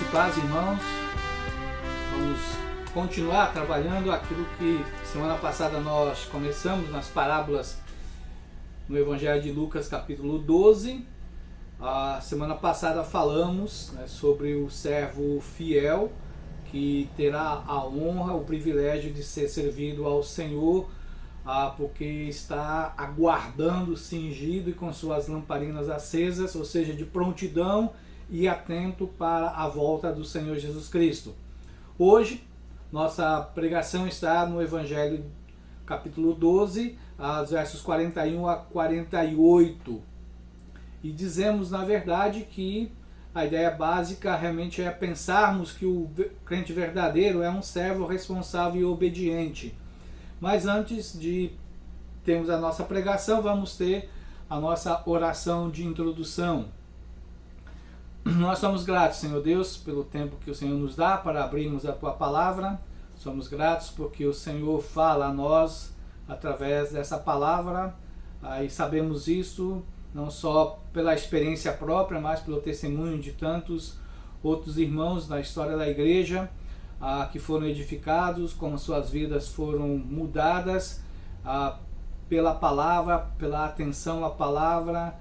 e paz, irmãos. Vamos continuar trabalhando aquilo que semana passada nós começamos nas parábolas no Evangelho de Lucas, capítulo 12. A semana passada falamos sobre o servo fiel que terá a honra, o privilégio de ser servido ao Senhor, porque está aguardando, cingido e com suas lamparinas acesas, ou seja, de prontidão e atento para a volta do Senhor Jesus Cristo. Hoje, nossa pregação está no Evangelho capítulo 12, versos 41 a 48. E dizemos, na verdade, que a ideia básica realmente é pensarmos que o crente verdadeiro é um servo responsável e obediente. Mas antes de termos a nossa pregação, vamos ter a nossa oração de introdução. Nós somos gratos, Senhor Deus, pelo tempo que o Senhor nos dá para abrirmos a Tua Palavra. Somos gratos porque o Senhor fala a nós através dessa palavra, e sabemos isso não só pela experiência própria, mas pelo testemunho de tantos outros irmãos na história da igreja, que foram edificados, como suas vidas foram mudadas pela palavra, pela atenção à palavra,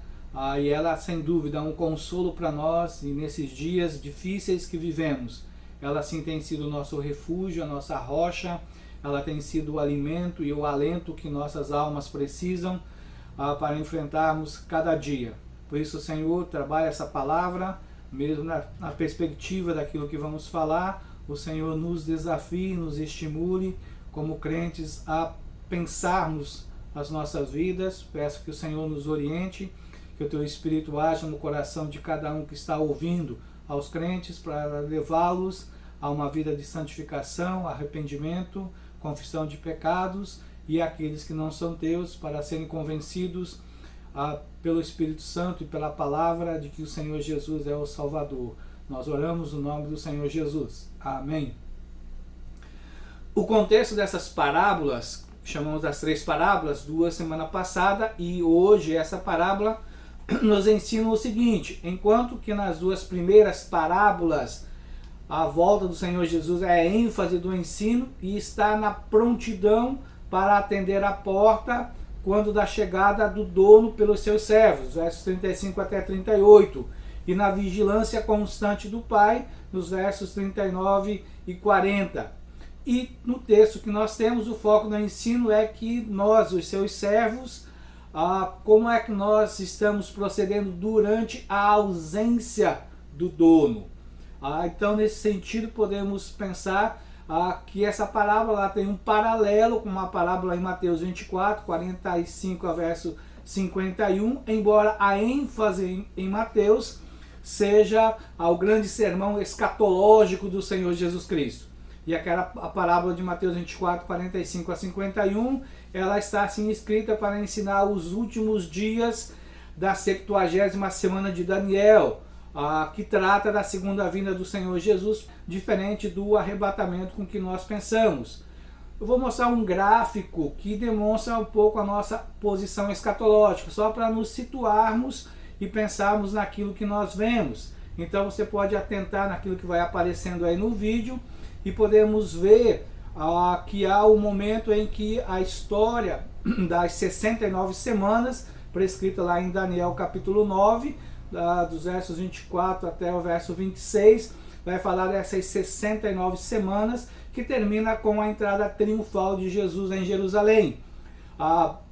e ela, sem dúvida, é um consolo para nós e nesses dias difíceis que vivemos. Ela, sim, tem sido o nosso refúgio, a nossa rocha, ela tem sido o alimento e o alento que nossas almas precisam para enfrentarmos cada dia. Por isso, Senhor, trabalha essa palavra, mesmo na perspectiva daquilo que vamos falar. O Senhor nos desafie, nos estimule como crentes a pensarmos as nossas vidas. Peço que o Senhor nos oriente, que o Teu Espírito haja no coração de cada um que está ouvindo, aos crentes, para levá-los a uma vida de santificação, arrependimento, confissão de pecados, e aqueles que não são Teus, para serem convencidos pelo Espírito Santo e pela palavra de que o Senhor Jesus é o Salvador. Nós oramos no nome do Senhor Jesus. Amém. O contexto dessas parábolas, chamamos as 3 parábolas, 2 semana passada, e hoje essa parábola nos ensina o seguinte: enquanto que nas 2 primeiras parábolas a volta do Senhor Jesus é a ênfase do ensino e está na prontidão para atender a porta quando da chegada do dono pelos seus servos, versos 35 até 38, e na vigilância constante do Pai, nos versos 39 e 40. E no texto que nós temos, o foco do ensino é que nós, os seus servos, como é que nós estamos procedendo durante a ausência do dono. Então, nesse sentido, podemos pensar que essa parábola tem um paralelo com uma parábola em Mateus 24, 45 a verso 51, embora a ênfase em Mateus seja ao grande sermão escatológico do Senhor Jesus Cristo. E aquela a parábola de Mateus 24, 45 a 51, ela está assim escrita para ensinar os últimos dias da 70ª semana de Daniel, que trata da segunda vinda do Senhor Jesus, diferente do arrebatamento com que nós pensamos. Eu vou mostrar um gráfico que demonstra um pouco a nossa posição escatológica, só para nos situarmos e pensarmos naquilo que nós vemos. Então você pode atentar naquilo que vai aparecendo aí no vídeo, e podemos ver que há o momento em que a história das 69 semanas, prescrita lá em Daniel capítulo 9, dos versos 24 até o verso 26, vai falar dessas 69 semanas, que termina com a entrada triunfal de Jesus em Jerusalém.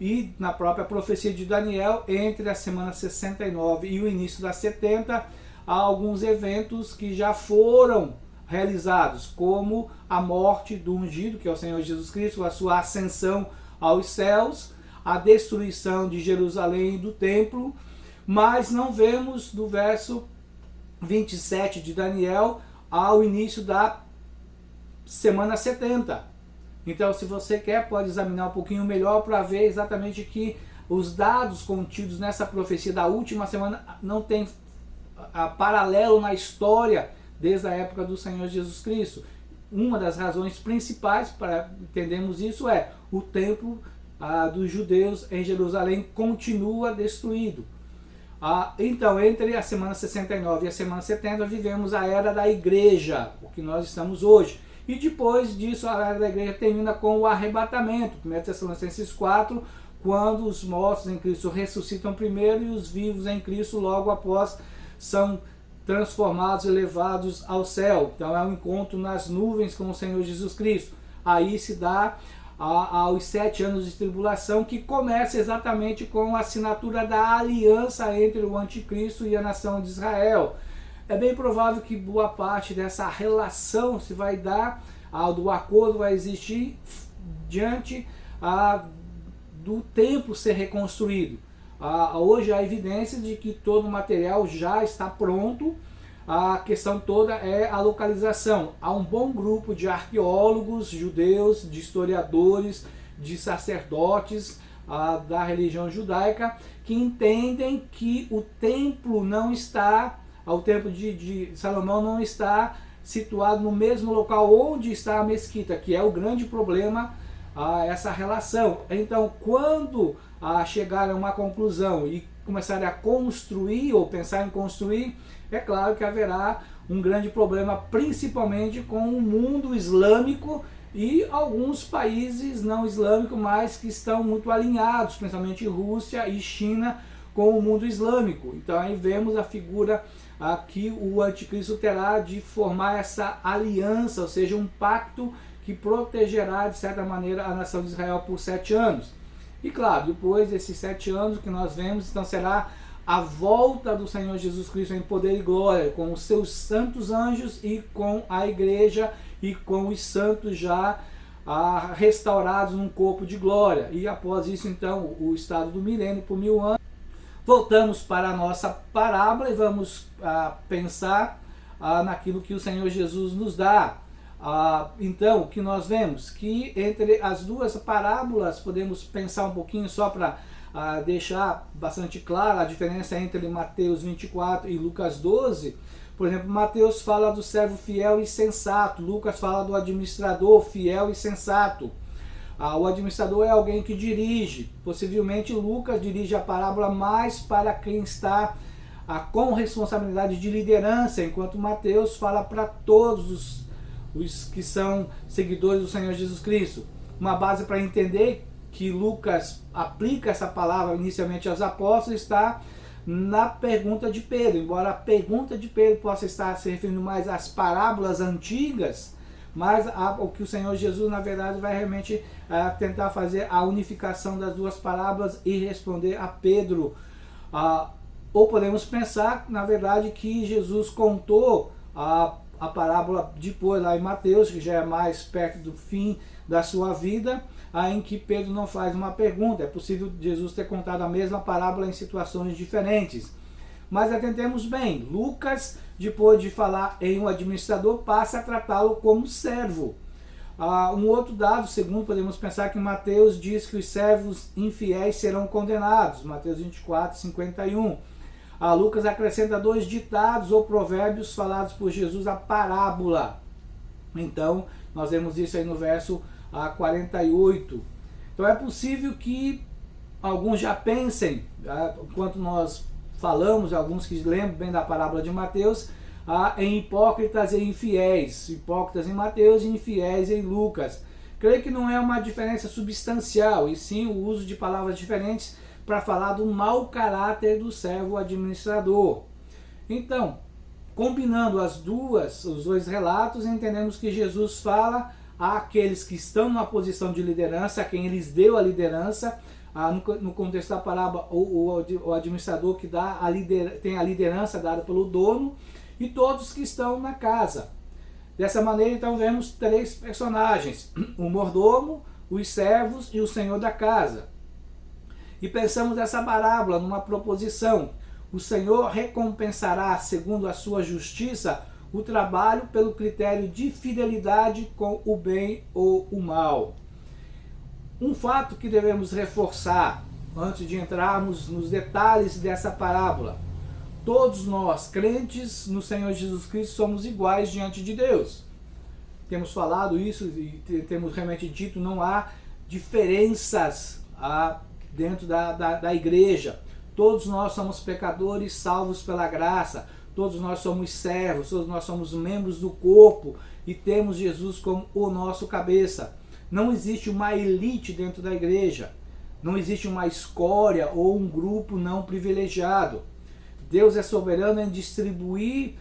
E na própria profecia de Daniel, entre a semana 69 e o início da 70, há alguns eventos que já foram realizados, como a morte do ungido, que é o Senhor Jesus Cristo, a sua ascensão aos céus, a destruição de Jerusalém e do templo, mas não vemos do verso 27 de Daniel ao início da semana 70. Então, se você quer, pode examinar um pouquinho melhor para ver exatamente que os dados contidos nessa profecia da última semana não tem paralelo na história desde a época do Senhor Jesus Cristo. Uma das razões principais para entendermos isso é o templo dos judeus em Jerusalém continua destruído. Então, entre a semana 69 e a semana 70, vivemos a era da igreja, o que nós estamos hoje. E depois disso, a era da igreja termina com o arrebatamento, 1 Tessalonicenses 4, quando os mortos em Cristo ressuscitam primeiro e os vivos em Cristo logo após são transformados e levados ao céu. Então é um encontro nas nuvens com o Senhor Jesus Cristo. Aí se dá aos 7 anos de tribulação, que começa exatamente com a assinatura da aliança entre o anticristo e a nação de Israel. É bem provável que boa parte dessa relação se vai dar, do acordo vai existir diante do templo ser reconstruído. Hoje há evidência de que todo o material já está pronto. A questão toda é a localização. Há um bom grupo de arqueólogos judeus, de historiadores, de sacerdotes da religião judaica que entendem que o templo não está, o templo de Salomão não está situado no mesmo local onde está a mesquita, que é o grande problema, essa relação. Então, quando chegarem a uma conclusão e começarem a construir ou pensar em construir, é claro que haverá um grande problema, principalmente com o mundo islâmico e alguns países não islâmicos, mas que estão muito alinhados, principalmente Rússia e China, com o mundo islâmico. Então aí vemos a figura que o anticristo terá de formar essa aliança, ou seja, um pacto que protegerá de certa maneira a nação de Israel por 7 anos. E claro, depois desses 7 anos que nós vemos, então será a volta do Senhor Jesus Cristo em poder e glória, com os seus santos anjos e com a igreja e com os santos já restaurados num corpo de glória. E após isso, então, o estado do milênio por 1000 anos. Voltamos para a nossa parábola e vamos pensar naquilo que o Senhor Jesus nos dá. Então, o que nós vemos? Que entre as duas parábolas, podemos pensar um pouquinho só para deixar bastante clara a diferença entre Mateus 24 e Lucas 12. Por exemplo, Mateus fala do servo fiel e sensato, Lucas fala do administrador fiel e sensato. O administrador é alguém que dirige, possivelmente Lucas dirige a parábola mais para quem está com responsabilidade de liderança, enquanto Mateus fala para todos os que são seguidores do Senhor Jesus Cristo. Uma base para entender que Lucas aplica essa palavra inicialmente aos apóstolos está na pergunta de Pedro. Embora a pergunta de Pedro possa estar se referindo mais às parábolas antigas, mas o que o Senhor Jesus, na verdade, vai realmente tentar fazer a unificação das duas parábolas e responder a Pedro. Ou podemos pensar, na verdade, que Jesus contou a parábola depois lá em Mateus, que já é mais perto do fim da sua vida, em que Pedro não faz uma pergunta. É possível Jesus ter contado a mesma parábola em situações diferentes. Mas atentemos bem, Lucas, depois de falar em um administrador, passa a tratá-lo como servo. Um outro dado, segundo, podemos pensar que Mateus diz que os servos infiéis serão condenados, Mateus 24, 51. Lucas acrescenta 2 ditados ou provérbios falados por Jesus à parábola. Então, nós vemos isso aí no verso 48. Então é possível que alguns já pensem, enquanto nós falamos, alguns que lembram bem da parábola de Mateus, em hipócritas e infiéis. Hipócritas em Mateus e infiéis em Lucas. Creio que não é uma diferença substancial, e sim o uso de palavras diferentes para falar do mau caráter do servo administrador. Então, combinando os dois relatos, entendemos que Jesus fala àqueles que estão numa posição de liderança, a quem eles deu a liderança, no contexto da parábola, o administrador que tem a liderança dada pelo dono, e todos que estão na casa. Dessa maneira, então, vemos 3 personagens: o mordomo, os servos e o senhor da casa. E pensamos essa parábola numa proposição: o Senhor recompensará, segundo a sua justiça, o trabalho pelo critério de fidelidade com o bem ou o mal. Um fato que devemos reforçar antes de entrarmos nos detalhes dessa parábola: todos nós, crentes no Senhor Jesus Cristo, somos iguais diante de Deus. Temos falado isso e temos realmente dito, não há diferenças dentro da igreja. Todos nós somos pecadores salvos pela graça. Todos nós somos servos, todos nós somos membros do corpo e temos Jesus como o nosso cabeça. Não existe uma elite dentro da igreja. Não existe uma escória ou um grupo não privilegiado. Deus é soberano em distribuir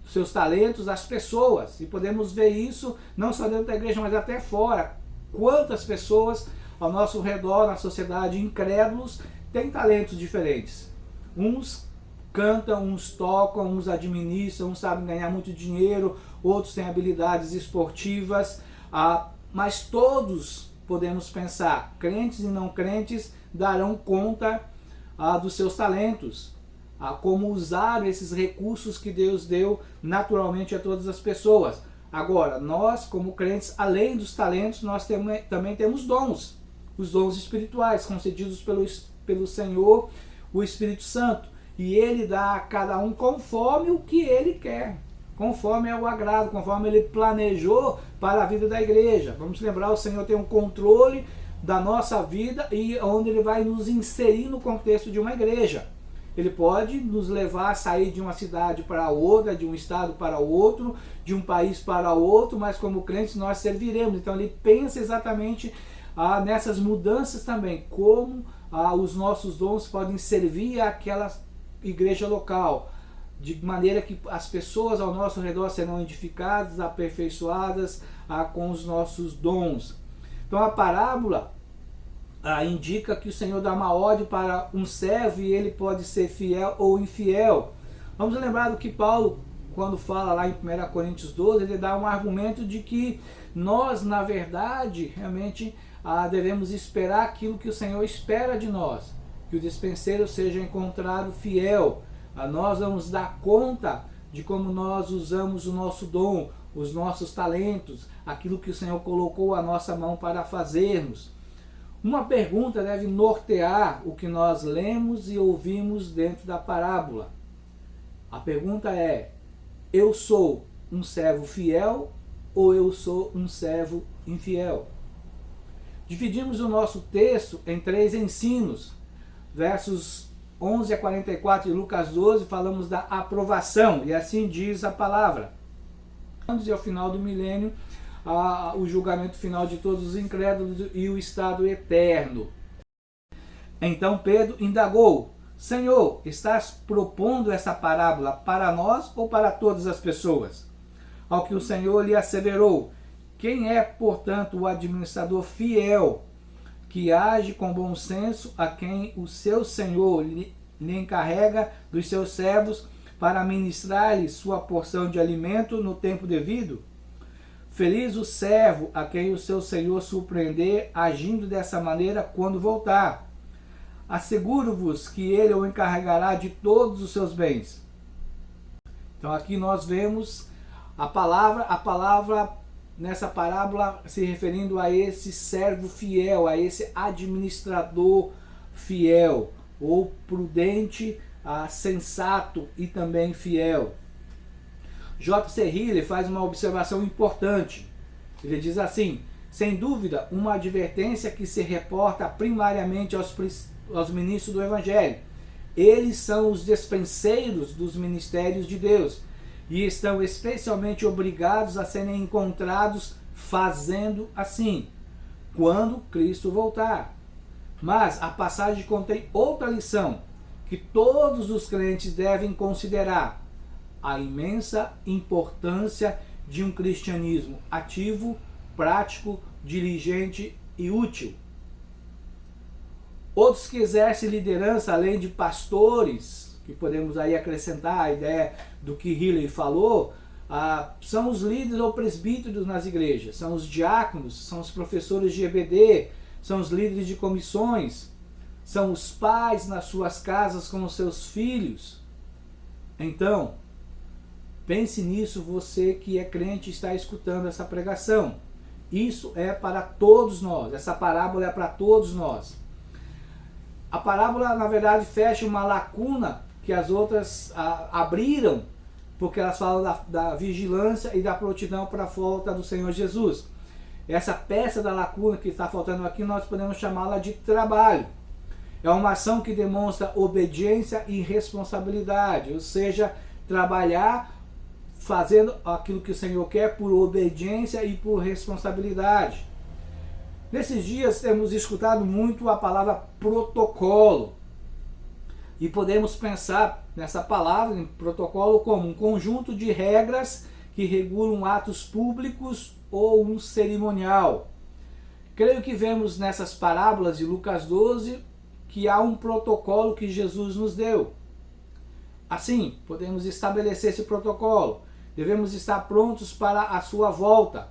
seus talentos às pessoas. E podemos ver isso não só dentro da igreja, mas até fora. Quantas pessoas ao nosso redor, na sociedade, incrédulos, têm talentos diferentes. Uns cantam, uns tocam, uns administram, uns sabem ganhar muito dinheiro, outros têm habilidades esportivas, mas todos podemos pensar, crentes e não crentes darão conta dos seus talentos, como usar esses recursos que Deus deu naturalmente a todas as pessoas. Agora, nós como crentes, além dos talentos, nós também temos dons, os dons espirituais concedidos pelo Senhor, o Espírito Santo, e Ele dá a cada um conforme o que Ele quer, conforme é o agrado, conforme Ele planejou para a vida da igreja. Vamos lembrar, o Senhor tem um controle da nossa vida e onde Ele vai nos inserir no contexto de uma igreja. Ele pode nos levar a sair de uma cidade para outra, de um estado para outro, de um país para outro, mas como crentes nós serviremos. Então Ele pensa exatamente nessas mudanças também, como os nossos dons podem servir àquela igreja local, de maneira que as pessoas ao nosso redor serão edificadas, aperfeiçoadas com os nossos dons. Então a parábola indica que o Senhor dá uma ordem para um servo e ele pode ser fiel ou infiel. Vamos lembrar do que Paulo, quando fala lá em 1 Coríntios 12, ele dá um argumento de que nós, na verdade, realmente devemos esperar aquilo que o Senhor espera de nós, que o dispenseiro seja encontrado fiel. Nós vamos dar conta de como nós usamos o nosso dom, os nossos talentos, aquilo que o Senhor colocou à nossa mão para fazermos. Uma pergunta deve nortear o que nós lemos e ouvimos dentro da parábola. A pergunta é: eu sou um servo fiel ou eu sou um servo infiel? Dividimos o nosso texto em 3 ensinos. Versos 11 a 44 de Lucas 12, falamos da aprovação, e assim diz a palavra. E ao final do milênio, o julgamento final de todos os incrédulos e o estado eterno. Então Pedro indagou: Senhor, estás propondo essa parábola para nós ou para todas as pessoas? Ao que o Senhor lhe asseverou: quem é, portanto, o administrador fiel, que age com bom senso, a quem o seu Senhor lhe encarrega dos seus servos para ministrar-lhe sua porção de alimento no tempo devido? Feliz o servo a quem o seu Senhor surpreender agindo dessa maneira quando voltar. Asseguro-vos que ele o encarregará de todos os seus bens. Então aqui nós vemos a palavra nessa parábola se referindo a esse servo fiel, a esse administrador fiel, ou prudente, sensato e também fiel. J.C. Hiller faz uma observação importante. Ele diz assim: sem dúvida, uma advertência que se reporta primariamente aos ministros do Evangelho. Eles são os despenseiros dos ministérios de Deus e estão especialmente obrigados a serem encontrados fazendo assim, quando Cristo voltar. Mas a passagem contém outra lição, que todos os crentes devem considerar: a imensa importância de um cristianismo ativo, prático, diligente e útil. Outros que exercem liderança, além de pastores, que podemos aí acrescentar a ideia do que Hilley falou, são os líderes ou presbíteros nas igrejas, são os diáconos, são os professores de EBD, são os líderes de comissões, são os pais nas suas casas com os seus filhos. Então, pense nisso, você que é crente e está escutando essa pregação. Isso é para todos nós, essa parábola é para todos nós. A parábola, na verdade, fecha uma lacuna que as outras abriram, porque elas falam da vigilância e da prontidão para a volta do Senhor Jesus. Essa peça da lacuna que está faltando aqui, nós podemos chamá-la de trabalho. É uma ação que demonstra obediência e responsabilidade, ou seja, trabalhar fazendo aquilo que o Senhor quer por obediência e por responsabilidade. Nesses dias temos escutado muito a palavra protocolo. E podemos pensar nessa palavra, em protocolo, como um conjunto de regras que regulam atos públicos ou um cerimonial. Creio que vemos nessas parábolas de Lucas 12 que há um protocolo que Jesus nos deu. Assim, podemos estabelecer esse protocolo. Devemos estar prontos para a sua volta.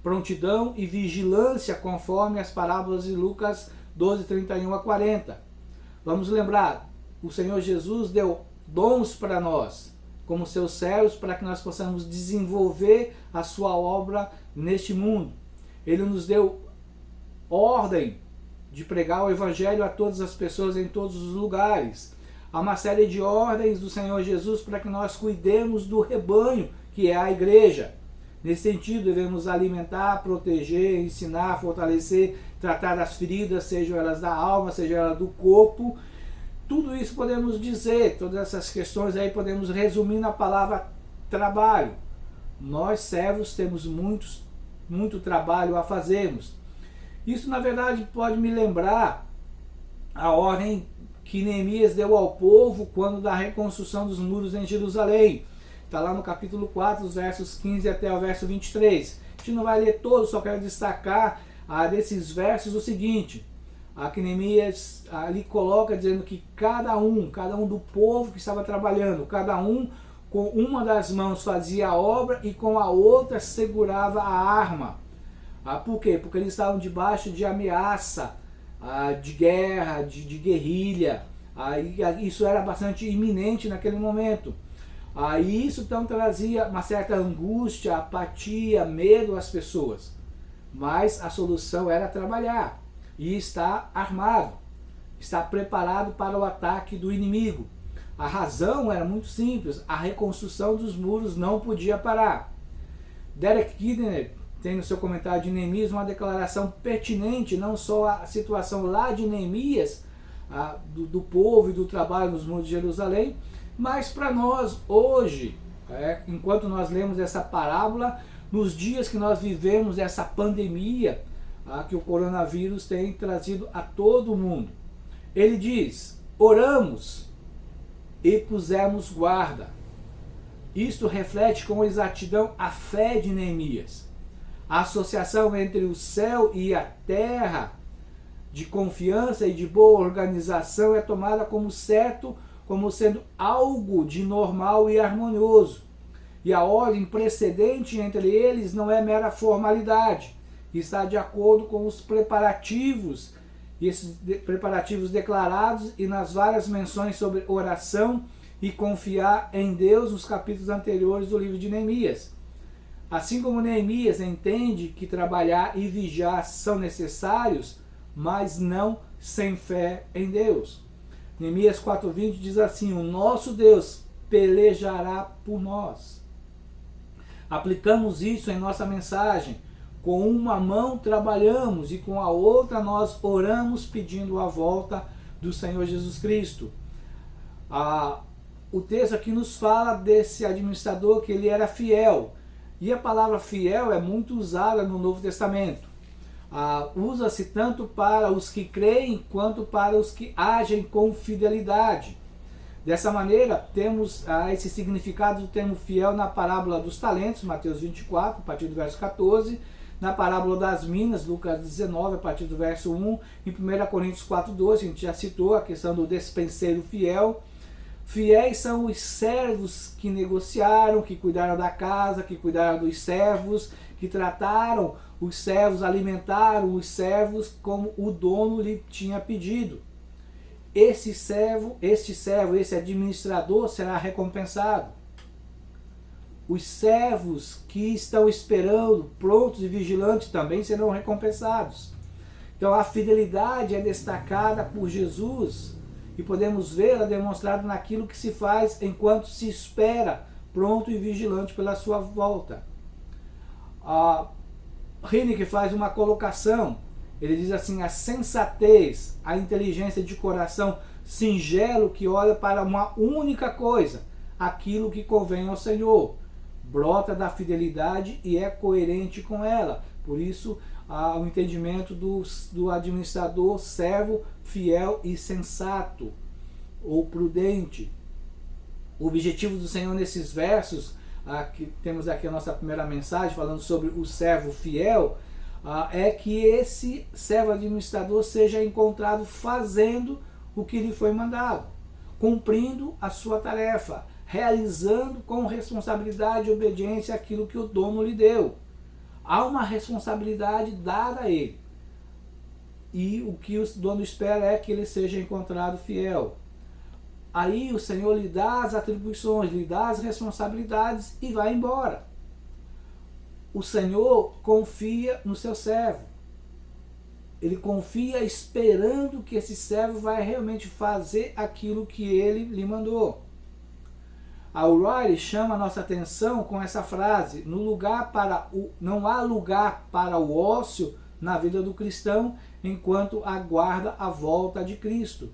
Prontidão e vigilância conforme as parábolas de Lucas 12, 31 a 40. Vamos lembrar, o Senhor Jesus deu dons para nós, como seus servos, para que nós possamos desenvolver a sua obra neste mundo. Ele nos deu ordem de pregar o Evangelho a todas as pessoas em todos os lugares. Há uma série de ordens do Senhor Jesus para que nós cuidemos do rebanho, que é a igreja. Nesse sentido, devemos alimentar, proteger, ensinar, fortalecer, tratar das feridas, sejam elas da alma, sejam elas do corpo. Tudo isso podemos dizer, todas essas questões aí podemos resumir na palavra trabalho. Nós, servos, temos muito trabalho a fazermos. Isso, na verdade, pode me lembrar a ordem que Neemias deu ao povo quando da reconstrução dos muros em Jerusalém. Está lá no capítulo 4, os versos 15 até o verso 23. A gente não vai ler todo, só quero destacar desses versos o seguinte. Que Neemias ali coloca dizendo que cada um do povo que estava trabalhando, cada um com uma das mãos fazia a obra e com a outra segurava a arma. Por quê? Porque eles estavam debaixo de ameaça, de guerra, de guerrilha. Isso era bastante iminente naquele momento. Isso então trazia uma certa angústia, apatia, medo às pessoas. Mas a solução era trabalhar e estar armado, estar preparado para o ataque do inimigo. A razão era muito simples, a reconstrução dos muros não podia parar. Derek Kidner tem no seu comentário de Neemias uma declaração pertinente, não só a situação lá de Neemias, do povo e do trabalho nos muros de Jerusalém, mas para nós hoje, enquanto nós lemos essa parábola, nos dias que nós vivemos essa pandemia que o coronavírus tem trazido a todo mundo. Ele diz, oramos e pusemos guarda. Isto reflete com exatidão a fé de Neemias. A associação entre o céu e a terra, de confiança e de boa organização, é tomada como certo, como sendo algo de normal e harmonioso. E a ordem precedente entre eles não é mera formalidade, está de acordo com os preparativos, e esses preparativos declarados e nas várias menções sobre oração e confiar em Deus nos capítulos anteriores do livro de Neemias. Assim como Neemias entende que trabalhar e vigiar são necessários, mas não sem fé em Deus. Neemias 4:20 diz assim, o nosso Deus pelejará por nós. Aplicamos isso em nossa mensagem. Com uma mão trabalhamos e com a outra nós oramos pedindo a volta do Senhor Jesus Cristo. O texto aqui nos fala desse administrador que ele era fiel. E a palavra fiel é muito usada no Novo Testamento. Usa-se tanto para os que creem quanto para os que agem com fidelidade. Dessa maneira, temos esse significado do termo fiel na parábola dos talentos, Mateus 24, a partir do verso 14, na parábola das minas, Lucas 19, a partir do verso 1, em 1 Coríntios 4:12, a gente já citou a questão do despenseiro fiel. Fiéis são os servos que negociaram, que cuidaram da casa, que cuidaram dos servos, que trataram os servos, alimentaram os servos como o dono lhe tinha pedido. Este servo, esse administrador será recompensado. Os servos que estão esperando, prontos e vigilantes, também serão recompensados. Então a fidelidade é destacada por Jesus e podemos vê-la demonstrada naquilo que se faz enquanto se espera, pronto e vigilante pela sua volta. Heineck faz uma colocação. Ele diz assim: a sensatez, a inteligência de coração singelo que olha para uma única coisa, aquilo que convém ao Senhor, brota da fidelidade e é coerente com ela. Por isso, o entendimento do administrador, servo, fiel e sensato, ou prudente. O objetivo do Senhor nesses versos, que temos aqui a nossa primeira mensagem, falando sobre o servo fiel, é que esse servo administrador seja encontrado fazendo o que lhe foi mandado, cumprindo a sua tarefa, realizando com responsabilidade e obediência aquilo que o dono lhe deu. Há uma responsabilidade dada a ele. E o que o dono espera é que ele seja encontrado fiel. Aí o Senhor lhe dá as atribuições, lhe dá as responsabilidades e vai embora. O Senhor confia no seu servo. Ele confia esperando que esse servo vai realmente fazer aquilo que ele lhe mandou. A O'Reilly chama a nossa atenção com essa frase: não há lugar para o ócio na vida do cristão enquanto aguarda a volta de Cristo.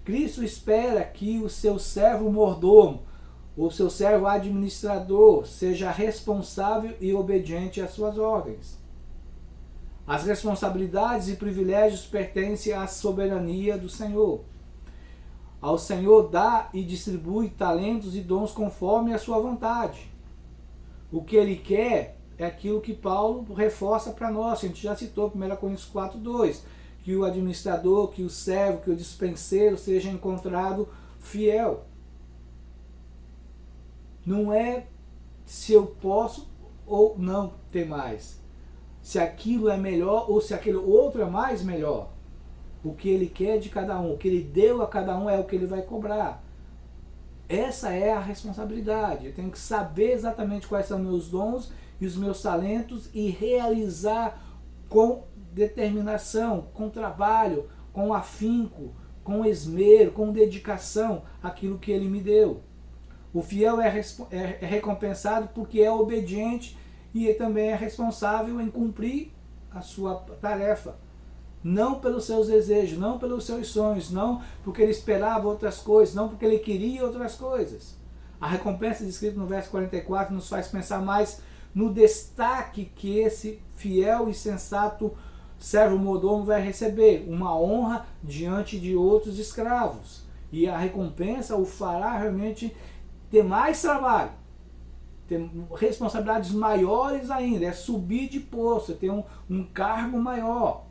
Cristo espera que o seu servo mordomo, ou seu servo administrador, seja responsável e obediente às suas ordens. As responsabilidades e privilégios pertencem à soberania do Senhor. Ao Senhor dá e distribui talentos e dons conforme a sua vontade. O que ele quer é aquilo que Paulo reforça para nós. A gente já citou 1 Coríntios 4:2, que o administrador, que o servo, que o dispenseiro seja encontrado fiel. Não é se eu posso ou não ter mais, se aquilo é melhor ou se aquele outro é mais melhor. O que ele quer de cada um, o que ele deu a cada um é o que ele vai cobrar. Essa é a responsabilidade. Eu tenho que saber exatamente quais são meus dons e os meus talentos e realizar com determinação, com trabalho, com afinco, com esmero, com dedicação aquilo que ele me deu. O fiel é recompensado porque é obediente e também é responsável em cumprir a sua tarefa. Não pelos seus desejos, não pelos seus sonhos, não porque ele esperava outras coisas, não porque ele queria outras coisas. A recompensa descrita no verso 44 nos faz pensar mais no destaque que esse fiel e sensato servo mordomo vai receber, uma honra diante de outros escravos. E a recompensa o fará realmente ter mais trabalho, ter responsabilidades maiores ainda, é subir de posto, é ter um cargo maior.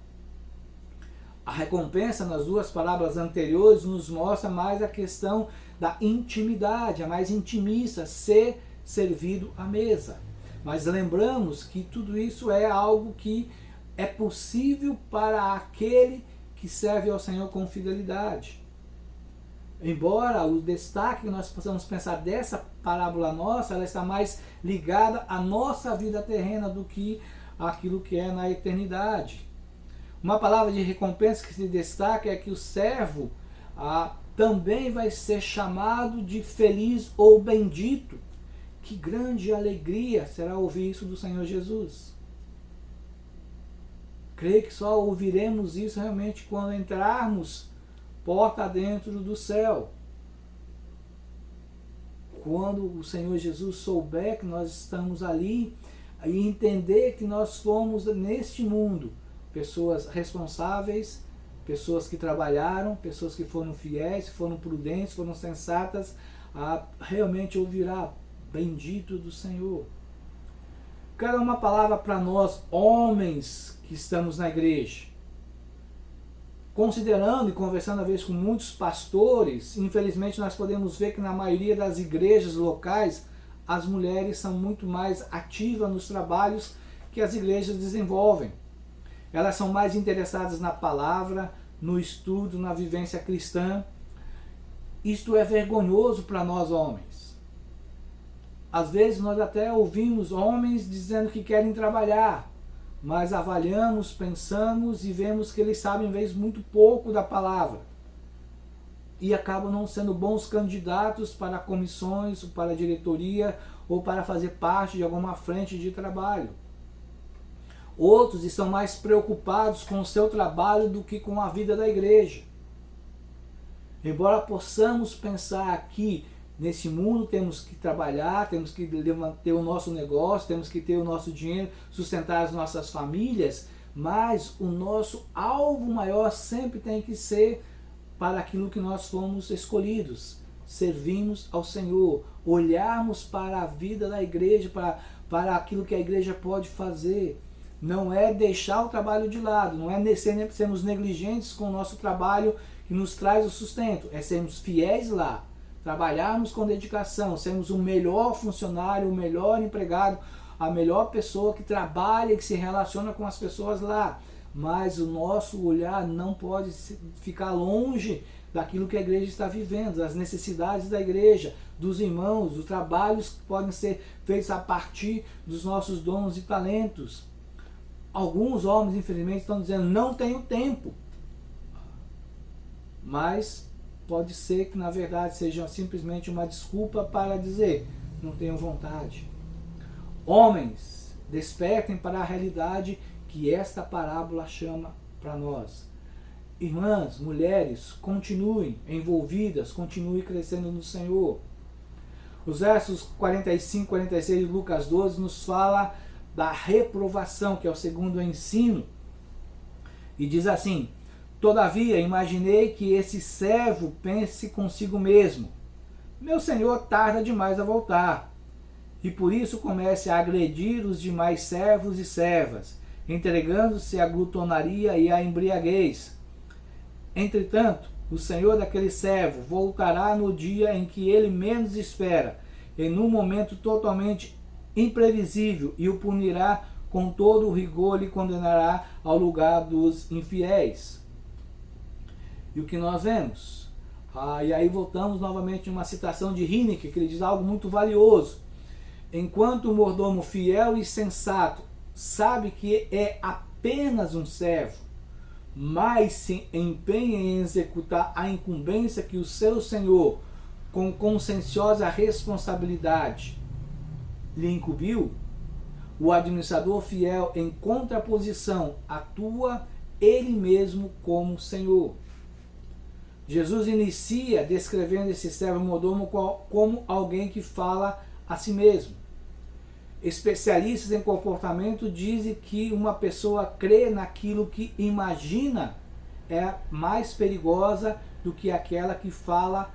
A recompensa nas duas parábolas anteriores nos mostra mais a questão da intimidade, a mais intimista, ser servido à mesa. Mas lembramos que tudo isso é algo que é possível para aquele que serve ao Senhor com fidelidade. Embora o destaque que nós possamos pensar dessa parábola nossa, ela está mais ligada à nossa vida terrena do que aquilo que é na eternidade. Uma palavra de recompensa que se destaca é que o servo também vai ser chamado de feliz ou bendito. Que grande alegria será ouvir isso do Senhor Jesus. Creio que só ouviremos isso realmente quando entrarmos porta dentro do céu. Quando o Senhor Jesus souber que nós estamos ali e entender que nós fomos neste mundo pessoas responsáveis, pessoas que trabalharam, pessoas que foram fiéis, foram prudentes, foram sensatas, realmente ouvirá: bendito do Senhor. Quero uma palavra para nós, homens que estamos na igreja. Considerando e conversando às vezes com muitos pastores, infelizmente nós podemos ver que na maioria das igrejas locais, as mulheres são muito mais ativas nos trabalhos que as igrejas desenvolvem. Elas são mais interessadas na palavra, no estudo, na vivência cristã. Isto é vergonhoso para nós homens. Às vezes nós até ouvimos homens dizendo que querem trabalhar, mas avaliamos, pensamos e vemos que eles sabem, às vezes, muito pouco da palavra. E acabam não sendo bons candidatos para comissões, para diretoria ou para fazer parte de alguma frente de trabalho. Outros estão mais preocupados com o seu trabalho do que com a vida da igreja. Embora possamos pensar que nesse mundo temos que trabalhar, temos que ter o nosso negócio, temos que ter o nosso dinheiro, sustentar as nossas famílias, mas o nosso alvo maior sempre tem que ser para aquilo que nós fomos escolhidos. Servirmos ao Senhor, olharmos para a vida da igreja, para aquilo que a igreja pode fazer. Não é deixar o trabalho de lado, não é sermos negligentes com o nosso trabalho que nos traz o sustento, é sermos fiéis lá, trabalharmos com dedicação, sermos o melhor funcionário, o melhor empregado, a melhor pessoa que trabalha e que se relaciona com as pessoas lá. Mas o nosso olhar não pode ficar longe daquilo que a igreja está vivendo, das necessidades da igreja, dos irmãos, dos trabalhos que podem ser feitos a partir dos nossos dons e talentos. Alguns homens, infelizmente, estão dizendo, não tenho tempo. Mas pode ser que, na verdade, seja simplesmente uma desculpa para dizer, não tenho vontade. Homens, despertem para a realidade que esta parábola chama para nós. Irmãs, mulheres, continuem envolvidas, continuem crescendo no Senhor. Os versos 45 e 46 de Lucas 12 nos fala da reprovação, que é o segundo ensino. E diz assim, todavia imaginei que esse servo pense consigo mesmo, meu senhor tarda demais a voltar, e por isso comece a agredir os demais servos e servas, entregando-se à glutonaria e à embriaguez. Entretanto, o senhor daquele servo voltará no dia em que ele menos espera, em um momento totalmente imprevisível, e o punirá com todo o rigor e lhe condenará ao lugar dos infiéis. E o que nós vemos? E aí voltamos novamente a uma citação de Heineken, que ele diz algo muito valioso. Enquanto o mordomo fiel e sensato sabe que é apenas um servo, mas se empenha em executar a incumbência que o seu senhor, com conscienciosa responsabilidade, lhe incumbiu, o administrador fiel, em contraposição, atua ele mesmo como Senhor. Jesus inicia descrevendo esse servo mordomo como alguém que fala a si mesmo. Especialistas em comportamento dizem que uma pessoa crê naquilo que imagina é mais perigosa do que aquela que fala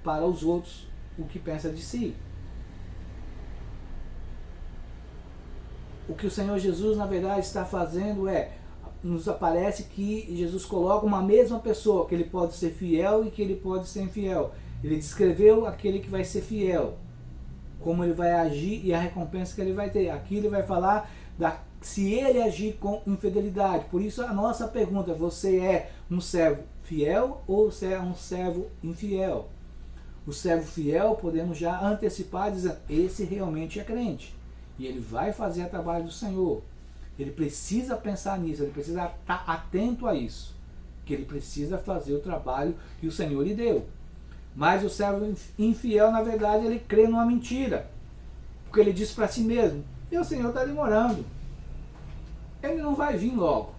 para os outros o que pensa de si. O que o Senhor Jesus, na verdade, está fazendo nos aparece que Jesus coloca uma mesma pessoa, que ele pode ser fiel e que ele pode ser infiel. Ele descreveu aquele que vai ser fiel, como ele vai agir e a recompensa que ele vai ter. Aqui ele vai falar se ele agir com infidelidade. Por isso a nossa pergunta, você é um servo fiel ou você é um servo infiel? O servo fiel podemos já antecipar dizendo, esse realmente é crente. E ele vai fazer o trabalho do Senhor. Ele precisa pensar nisso, ele precisa estar atento a isso. Que ele precisa fazer o trabalho que o Senhor lhe deu. Mas o servo infiel, na verdade, ele crê numa mentira. Porque ele diz para si mesmo, meu Senhor está demorando. Ele não vai vir logo.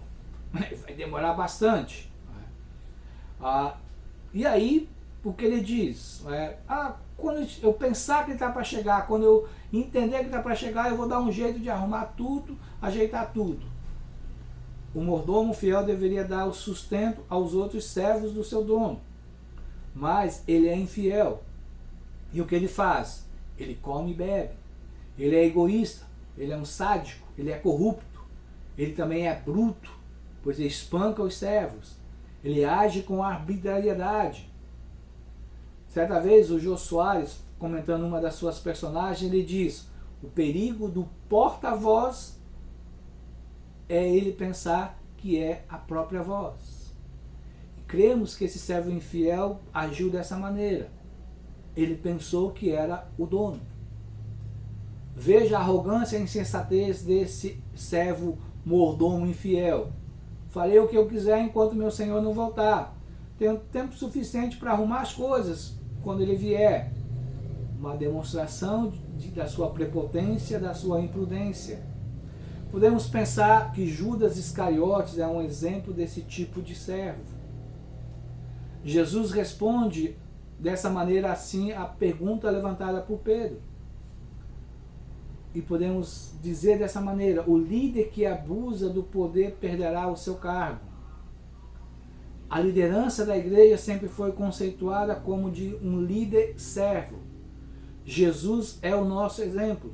Vai demorar bastante. E aí, o que ele diz? Quando eu pensar que ele está para chegar, quando eu entender que está para chegar, eu vou dar um jeito de arrumar tudo, ajeitar tudo. O mordomo fiel deveria dar o sustento aos outros servos do seu dono. Mas ele é infiel. E o que ele faz? Ele come e bebe. Ele é egoísta, ele é um sádico, ele é corrupto. Ele também é bruto, pois ele espanca os servos. Ele age com arbitrariedade. Certa vez o Jô Soares, comentando uma das suas personagens, ele diz, o perigo do porta-voz é ele pensar que é a própria voz. E cremos que esse servo infiel agiu dessa maneira. Ele pensou que era o dono. Veja a arrogância e a insensatez desse servo mordomo infiel. Farei o que eu quiser enquanto meu senhor não voltar. Tenho tempo suficiente para arrumar as coisas quando ele vier. Uma demonstração da sua prepotência, da sua imprudência. Podemos pensar que Judas Iscariotes é um exemplo desse tipo de servo. Jesus responde dessa maneira assim a pergunta levantada por Pedro. E podemos dizer dessa maneira: o líder que abusa do poder perderá o seu cargo. A liderança da igreja sempre foi conceituada como de um líder servo. Jesus é o nosso exemplo.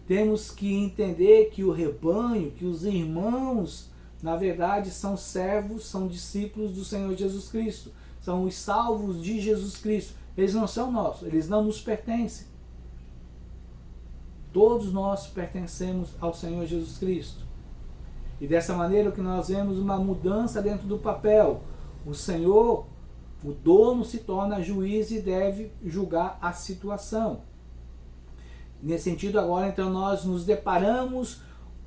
Temos que entender que o rebanho, que os irmãos, na verdade, são servos, são discípulos do Senhor Jesus Cristo. São os salvos de Jesus Cristo. Eles não são nossos, eles não nos pertencem. Todos nós pertencemos ao Senhor Jesus Cristo. E dessa maneira que nós vemos uma mudança dentro do papel. O Senhor, o dono, se torna juiz e deve julgar a situação. Nesse sentido, agora, então, nós nos deparamos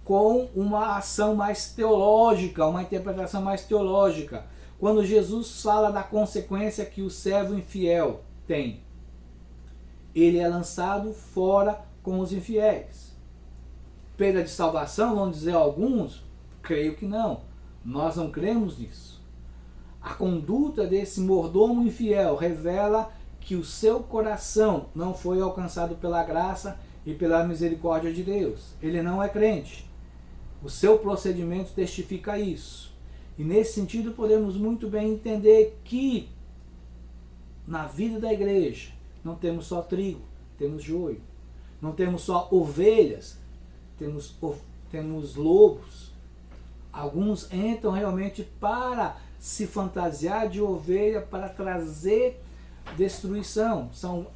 com uma ação mais teológica, uma interpretação mais teológica. Quando Jesus fala da consequência que o servo infiel tem. Ele é lançado fora com os infiéis. Perda de salvação, vão dizer alguns? Creio que não. Nós não cremos nisso. A conduta desse mordomo infiel revela que o seu coração não foi alcançado pela graça e pela misericórdia de Deus. Ele não é crente. O seu procedimento testifica isso. E nesse sentido podemos muito bem entender que na vida da igreja não temos só trigo, temos joio. Não temos só ovelhas, temos lobos. Alguns entram realmente para se fantasiar de ovelha, para trazer destruição. São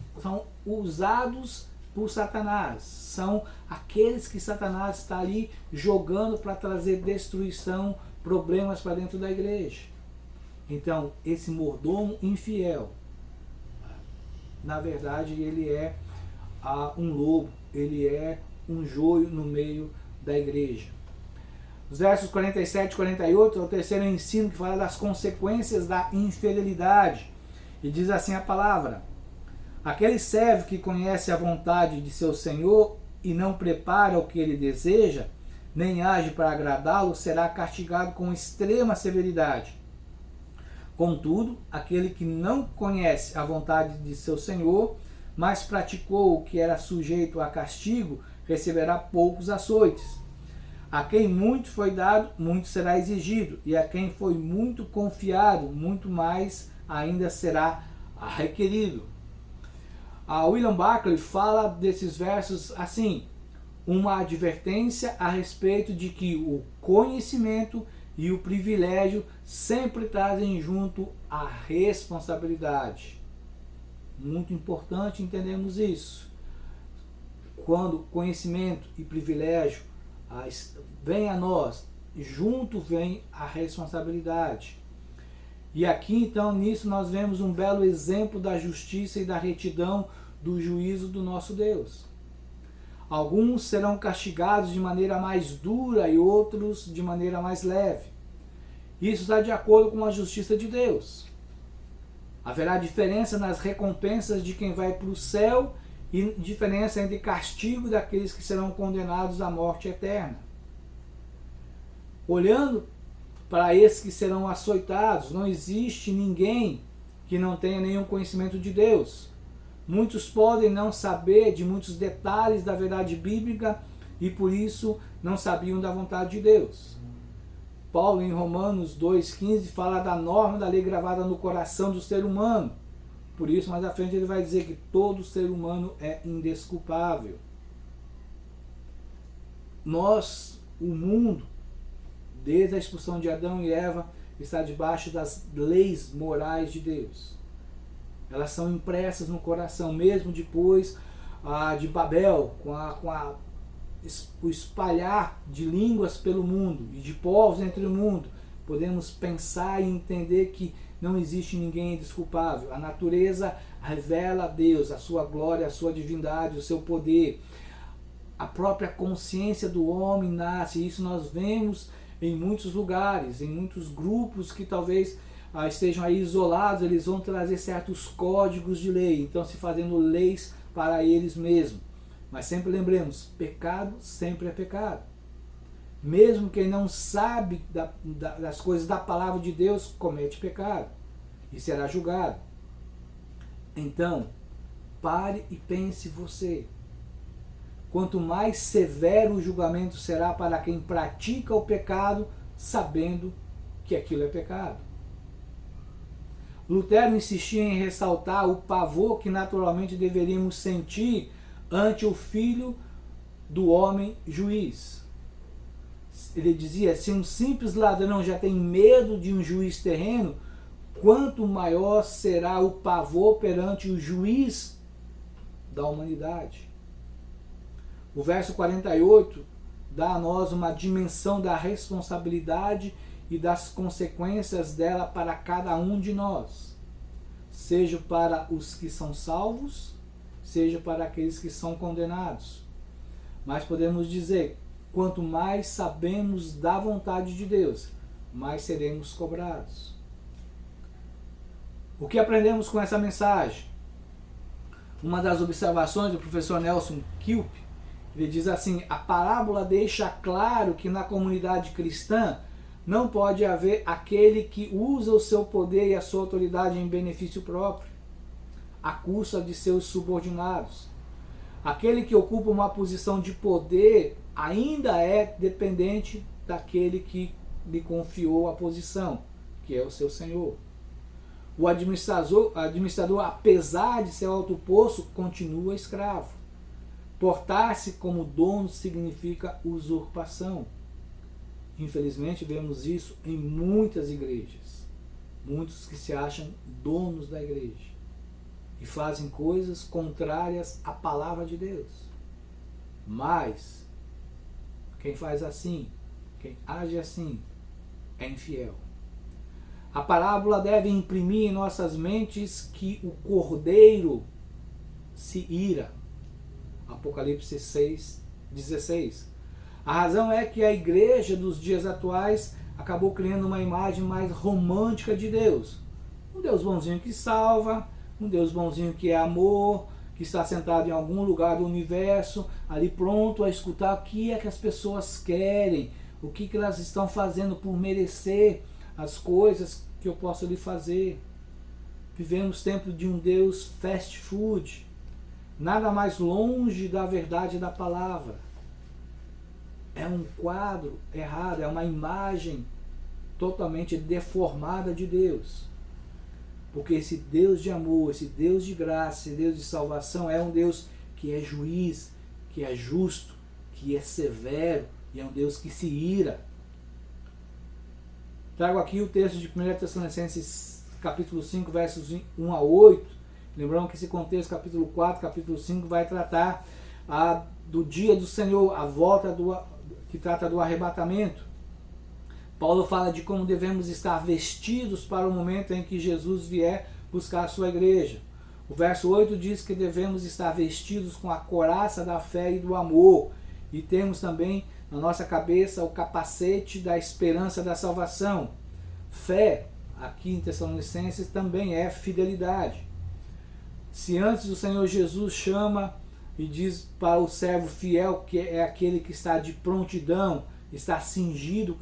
usados por Satanás. São aqueles que Satanás está ali jogando para trazer destruição, problemas para dentro da igreja. Então, esse mordomo infiel, na verdade, ele é um lobo, ele é um joio no meio da igreja. Os versos 47 e 48 é o terceiro ensino que fala das consequências da infidelidade. E diz assim a palavra: aquele servo que conhece a vontade de seu senhor e não prepara o que ele deseja, nem age para agradá-lo, será castigado com extrema severidade. Contudo, aquele que não conhece a vontade de seu senhor, mas praticou o que era sujeito a castigo, receberá poucos açoites. A quem muito foi dado, muito será exigido, e a quem foi muito confiado, muito mais ainda será requerido. A William Barclay fala desses versos assim: uma advertência a respeito de que o conhecimento e o privilégio sempre trazem junto a responsabilidade. Muito importante entendermos isso. Quando conhecimento e privilégio vem a nós, junto vem a responsabilidade. E aqui então nisso nós vemos um belo exemplo da justiça e da retidão do juízo do nosso Deus. Alguns serão castigados de maneira mais dura e outros de maneira mais leve. Isso está de acordo com a justiça de Deus. Haverá diferença nas recompensas de quem vai para o céu e diferença entre castigo daqueles que serão condenados à morte eterna. Olhando para esses que serão açoitados, não existe ninguém que não tenha nenhum conhecimento de Deus. Muitos podem não saber de muitos detalhes da verdade bíblica e por isso não sabiam da vontade de Deus. Paulo em Romanos 2,15 fala da norma da lei gravada no coração do ser humano. Por isso, mais à frente ele vai dizer que todo ser humano é indesculpável. Nós, o mundo, desde a expulsão de Adão e Eva, está debaixo das leis morais de Deus. Elas são impressas no coração, mesmo depois de Babel, com o espalhar de línguas pelo mundo e de povos entre o mundo. Podemos pensar e entender que não existe ninguém indesculpável. A natureza revela a Deus, a sua glória, a sua divindade, o seu poder. A própria consciência do homem nasce. Isso nós vemos em muitos lugares, em muitos grupos que talvez estejam aí isolados. Eles vão trazer certos códigos de lei, então se fazendo leis para eles mesmos. Mas sempre lembremos, pecado sempre é pecado. mesmo quem não sabe das coisas da palavra de Deus, comete pecado e será julgado. Então, pare e pense você. Quanto mais severo o julgamento será para quem pratica o pecado, sabendo que aquilo é pecado. Lutero insistia em ressaltar o pavor que naturalmente deveríamos sentir ante o filho do homem juiz. Ele dizia, se um simples ladrão já tem medo de um juiz terreno, quanto maior será o pavor perante o juiz da humanidade. O verso 48 dá a nós uma dimensão da responsabilidade e das consequências dela para cada um de nós, seja para os que são salvos, seja para aqueles que são condenados. Mas podemos dizer, quanto mais sabemos da vontade de Deus, mais seremos cobrados. O que aprendemos com essa mensagem? Uma das observações do professor Nelson Kilp, ele diz assim, a parábola deixa claro que na comunidade cristã não pode haver aquele que usa o seu poder e a sua autoridade em benefício próprio, à custa de seus subordinados. Aquele que ocupa uma posição de poder ainda é dependente daquele que lhe confiou a posição, que é o seu senhor. O administrador, apesar de ser alto posto, continua escravo. Portar-se como dono significa usurpação. Infelizmente vemos isso em muitas igrejas. Muitos que se acham donos da igreja e fazem coisas contrárias à palavra de Deus. Mas quem faz assim, quem age assim, é infiel. A parábola deve imprimir em nossas mentes que o Cordeiro se ira. Apocalipse 6:16. A razão é que a igreja dos dias atuais acabou criando uma imagem mais romântica de Deus. Um Deus bonzinho que salva, um Deus bonzinho que é amor, que está sentado em algum lugar do universo, ali pronto a escutar o que é que as pessoas querem, o que elas estão fazendo por merecer as coisas que eu posso lhe fazer. Vivemos tempo de um Deus fast food, nada mais longe da verdade da palavra. É um quadro errado, é uma imagem totalmente deformada de Deus. Porque esse Deus de amor, esse Deus de graça, esse Deus de salvação é um Deus que é juiz, que é justo, que é severo e é um Deus que se ira. Trago aqui o texto de 1 Tessalonicenses capítulo 5, versos 1 a 8. Lembrando que esse contexto, capítulo 4, capítulo 5, vai tratar do dia do Senhor, a volta que trata do arrebatamento. Paulo fala de como devemos estar vestidos para o momento em que Jesus vier buscar a sua igreja. O verso 8 diz que devemos estar vestidos com a couraça da fé e do amor. E temos também na nossa cabeça o capacete da esperança da salvação. Fé, aqui em Tessalonicenses, também é fidelidade. Se antes o Senhor Jesus chama e diz para o servo fiel, que é aquele que está de prontidão, está cingido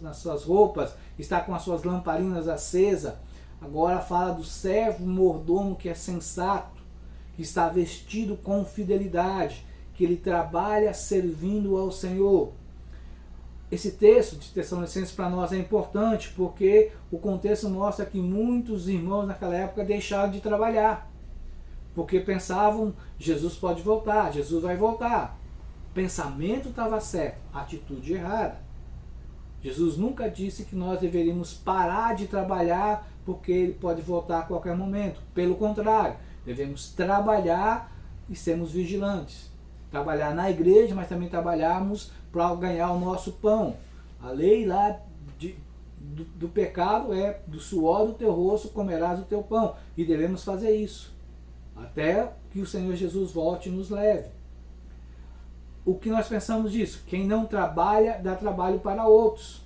nas suas roupas, está com as suas lamparinas acesas, agora fala do servo mordomo que é sensato, que está vestido com fidelidade, que ele trabalha servindo ao Senhor. Esse texto de Tessalonicenses para nós é importante porque o contexto mostra que muitos irmãos naquela época deixaram de trabalhar, porque pensavam, Jesus pode voltar, Jesus vai voltar. O pensamento estava certo, a atitude errada. Jesus nunca disse que nós deveríamos parar de trabalhar porque ele pode voltar a qualquer momento. Pelo contrário, devemos trabalhar e sermos vigilantes. Trabalhar na igreja, mas também trabalharmos para ganhar o nosso pão. A lei lá do pecado é do suor do teu rosto comerás o teu pão. E devemos fazer isso até que o Senhor Jesus volte e nos leve. O que nós pensamos disso? Quem não trabalha, dá trabalho para outros.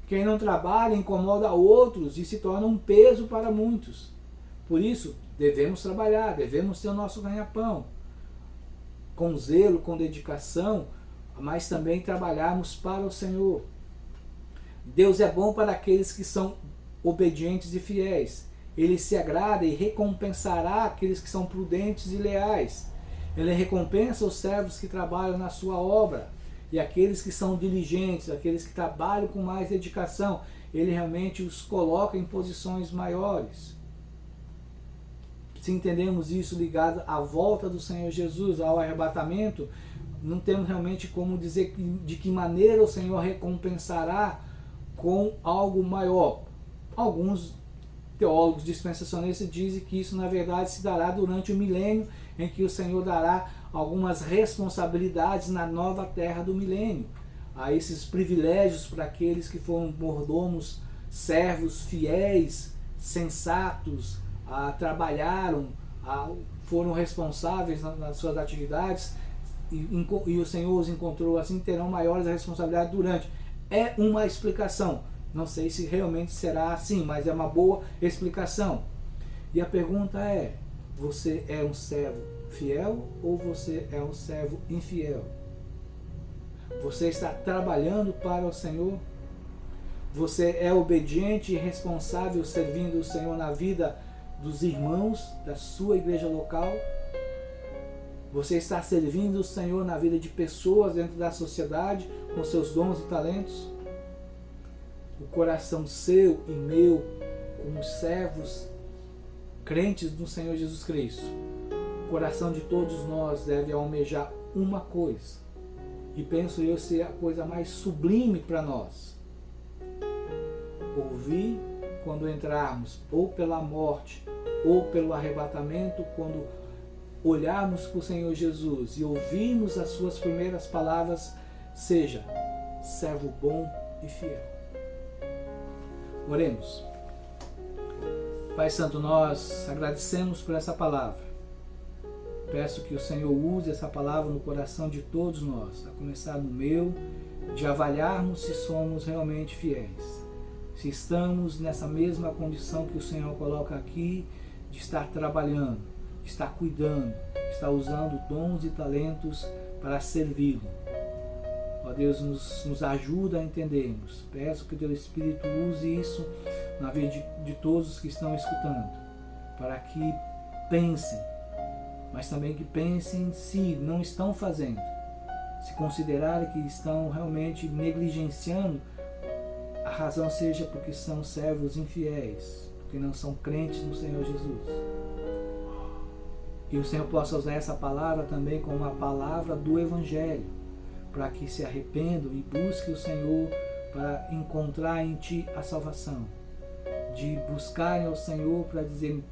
Quem não trabalha, incomoda outros e se torna um peso para muitos. Por isso, devemos trabalhar, devemos ter o nosso ganha-pão. Com zelo, com dedicação, mas também trabalharmos para o Senhor. Deus é bom para aqueles que são obedientes e fiéis. Ele se agrada e recompensará aqueles que são prudentes e leais. Ele recompensa os servos que trabalham na sua obra. E aqueles que são diligentes, aqueles que trabalham com mais dedicação, Ele realmente os coloca em posições maiores. Se entendemos isso ligado à volta do Senhor Jesus, ao arrebatamento, não temos realmente como dizer de que maneira o Senhor recompensará com algo maior. Alguns teólogos dispensacionistas dizem que isso na verdade se dará durante o milênio, em que o Senhor dará algumas responsabilidades na nova terra do milênio. Há esses privilégios para aqueles que foram mordomos, servos fiéis, sensatos, trabalharam, foram responsáveis nas suas atividades e o Senhor os encontrou assim, terão maiores responsabilidades durante. É uma explicação. Não sei se realmente será assim, mas é uma boa explicação. E a pergunta é: você é um servo fiel ou você é um servo infiel? Você está trabalhando para o Senhor? Você é obediente e responsável servindo o Senhor na vida dos irmãos da sua igreja local? Você está servindo o Senhor na vida de pessoas dentro da sociedade com seus dons e talentos? O coração seu e meu, como servos crentes do Senhor Jesus Cristo, o coração de todos nós deve almejar uma coisa, e penso eu ser a coisa mais sublime para nós: ouvir quando entrarmos ou pela morte ou pelo arrebatamento, quando olharmos para o Senhor Jesus e ouvirmos as suas primeiras palavras, seja servo bom e fiel. Oremos. Pai Santo, nós agradecemos por essa palavra. Peço que o Senhor use essa palavra no coração de todos nós, a começar no meu, de avaliarmos se somos realmente fiéis, se estamos nessa mesma condição que o Senhor coloca aqui, de estar trabalhando, de estar cuidando, de estar usando dons e talentos para servi-lo. Ó Deus, nos ajuda a entendermos. Peço que o Teu Espírito use isso na vida de todos os que estão escutando, para que pensem, mas também que pensem se não estão fazendo, se considerarem que estão realmente negligenciando, a razão seja porque são servos infiéis, porque não são crentes no Senhor Jesus. E o Senhor possa usar essa palavra também como uma palavra do Evangelho, para que se arrependam e busquem o Senhor para encontrar em Ti a salvação. De buscarem ao Senhor para dizer: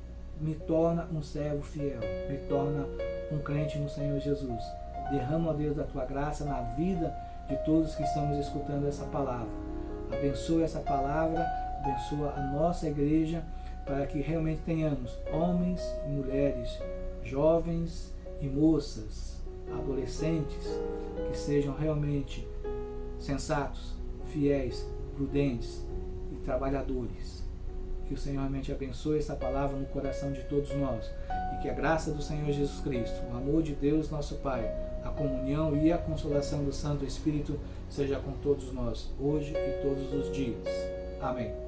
me torna um servo fiel, me torna um crente no Senhor Jesus. Derrama, ó Deus, da Tua graça na vida de todos que estamos escutando essa palavra. Abençoa essa palavra, abençoa a nossa igreja, para que realmente tenhamos homens e mulheres, jovens e moças, adolescentes, que sejam realmente sensatos, fiéis, prudentes e trabalhadores. Que o Senhor realmente abençoe essa palavra no coração de todos nós, e que a graça do Senhor Jesus Cristo, o amor de Deus nosso Pai, a comunhão e a consolação do Santo Espírito seja com todos nós, hoje e todos os dias. Amém.